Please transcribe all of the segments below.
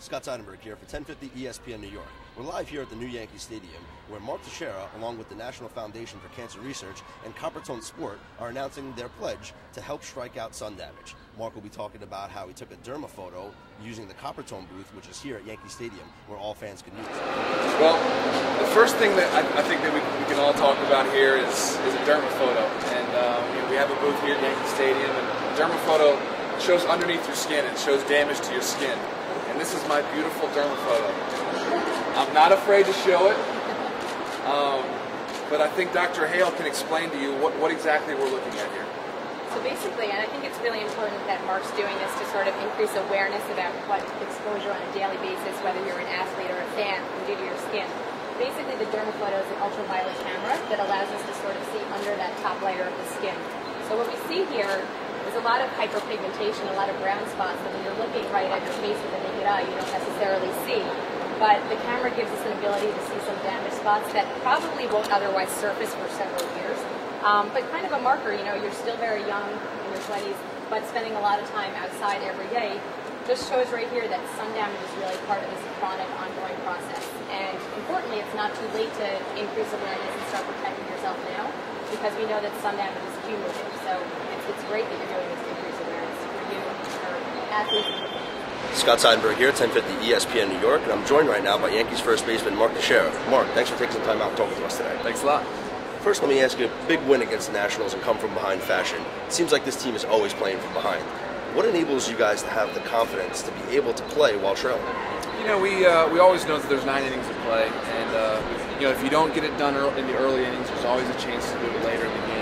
Scott Seidenberg here for 1050 ESPN New York. We're live here at the new Yankee Stadium, where Mark Teixeira, along with the National Foundation for Cancer Research and Coppertone Sport, are announcing their pledge to help strike out sun damage. Mark will be talking about how he took a derma photo using the Coppertone booth, which is here at Yankee Stadium, where all fans can use it. Well, the first thing that I think that we can all talk about here is a derma photo. And we have a booth here at Yankee Stadium, and the derma photo shows underneath your skin. It shows damage to your skin. And this is my beautiful derma photo. I'm not afraid to show it, but I think Dr. Hale can explain to you what exactly we're looking at here. So basically, and I think it's really important that Mark's doing this to sort of increase awareness about what exposure on a daily basis, whether you're an athlete or a fan, can do to your skin. Basically, the derma photo is an ultraviolet camera that allows us to sort of see under that top layer of the skin. So what we see here is a lot of hyperpigmentation, a lot of brown spots that when you're looking right at your face with the naked eye, you don't necessarily see. But the camera gives us an ability to see some damaged spots that probably won't otherwise surface for several years. But kind of a marker, you're still very young in your 20s, but spending a lot of time outside every day just shows right here that sun damage is really part of this chronic, ongoing process. And importantly, it's not too late to increase awareness and start protecting yourself now, because we know that sun damage is cumulative. So it's great that you're doing this to increase awareness for you, for athletes. Scott Seidenberg here, 1050 ESPN New York, and I'm joined right now by Yankees first baseman Mark Teixeira. Mark, thanks for taking some time out and talking to us today. Thanks a lot. First, let me ask you, a big win against the Nationals and come from behind fashion. It seems like this team is always playing from behind. What enables you guys to have the confidence to be able to play while trailing? We always know that there's 9 innings to play, and if you don't get it done in the early innings, there's always a chance to do it later in the game.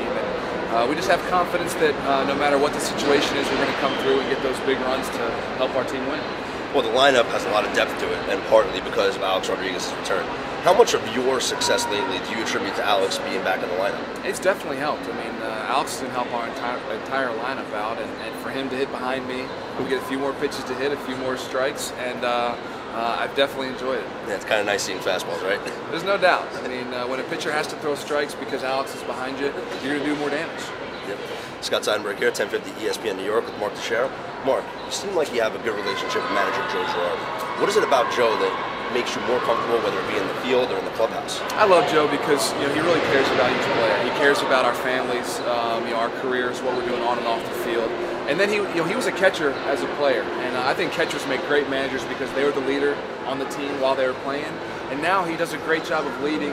And we just have confidence that no matter what the situation is, we're going to come through and get those big runs to help our team win. Well, the lineup has a lot of depth to it, and partly because of Alex Rodriguez's return. How much of your success lately do you attribute to Alex being back in the lineup? It's definitely helped. I mean, Alex is going to help our entire lineup out, and for him to hit behind me, we get a few more pitches to hit, a few more strikes, and I've definitely enjoyed it. Yeah, it's kind of nice seeing fastballs, right? There's no doubt. I mean, when a pitcher has to throw strikes because Alex is behind you, you're going to do more damage. Yep. Scott Seidenberg here, 1050 ESPN New York with Mark Teixeira. Mark, you seem like you have a good relationship with manager Joe Girardi. What is it about Joe that makes you more comfortable, whether it be in the field or in the clubhouse? I love Joe because he really cares about each player. He cares about our families, our careers, what we're doing on and off the field. And then he was a catcher as a player, and I think catchers make great managers because they were the leader on the team while they were playing. And now he does a great job of leading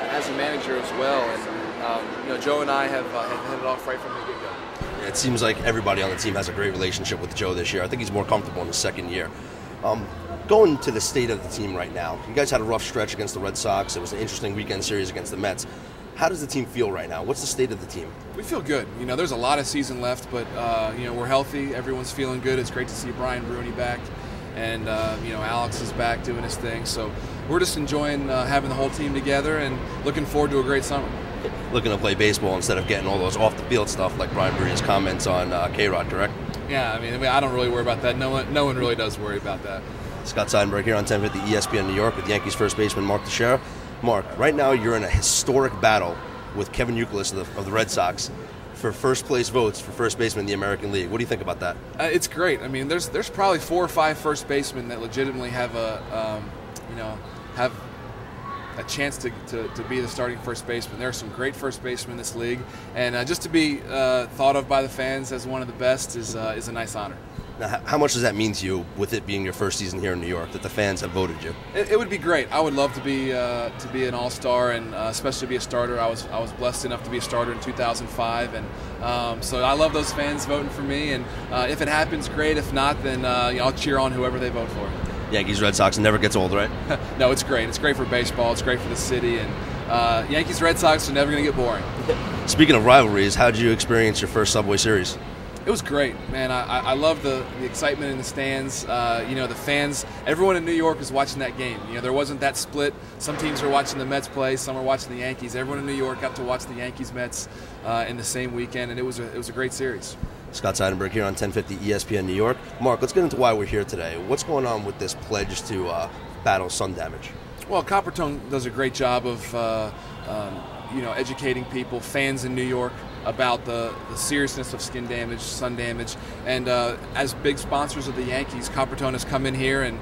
as a manager as well. And Joe and I have hit it off right from the get-go. It seems like everybody on the team has a great relationship with Joe this year. I think he's more comfortable in his second year. Going to the state of the team right now, you guys had a rough stretch against the Red Sox. It was an interesting weekend series against the Mets. How does the team feel right now? What's the state of the team? We feel good. There's a lot of season left, but we're healthy. Everyone's feeling good. It's great to see Brian Bruni back, and Alex is back doing his thing. So we're just enjoying having the whole team together and looking forward to a great summer. Looking to play baseball instead of getting all those off-the-field stuff like Brian Bruni's comments on K-Rod, correct? Yeah, I mean, I don't really worry about that. No one really does worry about that. Scott Seidenberg here on 1050 ESPN New York with Yankees first baseman Mark Teixeira. Mark, right now you're in a historic battle with Kevin Youkilis of the Red Sox for first-place votes for first baseman in the American League. What do you think about that? It's great. I mean, there's probably 4 or 5 first basemen that legitimately have have a chance to be the starting first baseman. There are some great first basemen in this league, and just to be thought of by the fans as one of the best is a nice honor. Now, how much does that mean to you, with it being your first season here in New York, that the fans have voted you? It would be great. I would love to be an all-star, and especially be a starter. I was blessed enough to be a starter in 2005, and so I love those fans voting for me. And if it happens, great. If not, then I'll cheer on whoever they vote for. Yankees Red Sox never gets old, right? No, it's great. It's great for baseball. It's great for the city, and Yankees Red Sox are never going to get boring. Speaking of rivalries, how did you experience your first Subway Series? It was great, man. I love the excitement in the stands. The fans, everyone in New York was watching that game. There wasn't that split. Some teams were watching the Mets play, some were watching the Yankees. Everyone in New York got to watch the Yankees-Mets in the same weekend, and it was a great series. Scott Seidenberg here on 1050 ESPN New York. Mark, let's get into why we're here today. What's going on with this pledge to battle sun damage? Well, Coppertone does a great job of educating people, fans in New York, about the seriousness of skin damage, sun damage, and as big sponsors of the Yankees, Coppertone has come in here and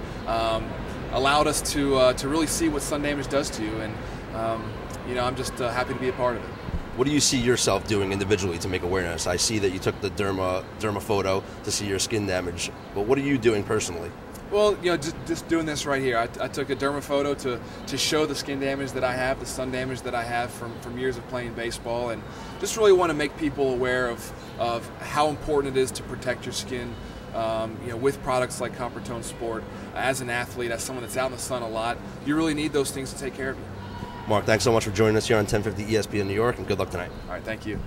allowed us to really see what sun damage does to you, and I'm just happy to be a part of it. What do you see yourself doing individually to make awareness? I see that you took the derma photo to see your skin damage, but what are you doing personally? Well, just doing this right here. I took a derma photo to show the skin damage that I have, the sun damage that I have from years of playing baseball, and just really want to make people aware of how important it is to protect your skin, with products like Coppertone Sport. As an athlete, as someone that's out in the sun a lot, you really need those things to take care of you. Mark, thanks so much for joining us here on 1050 ESPN New York, and good luck tonight. All right, thank you.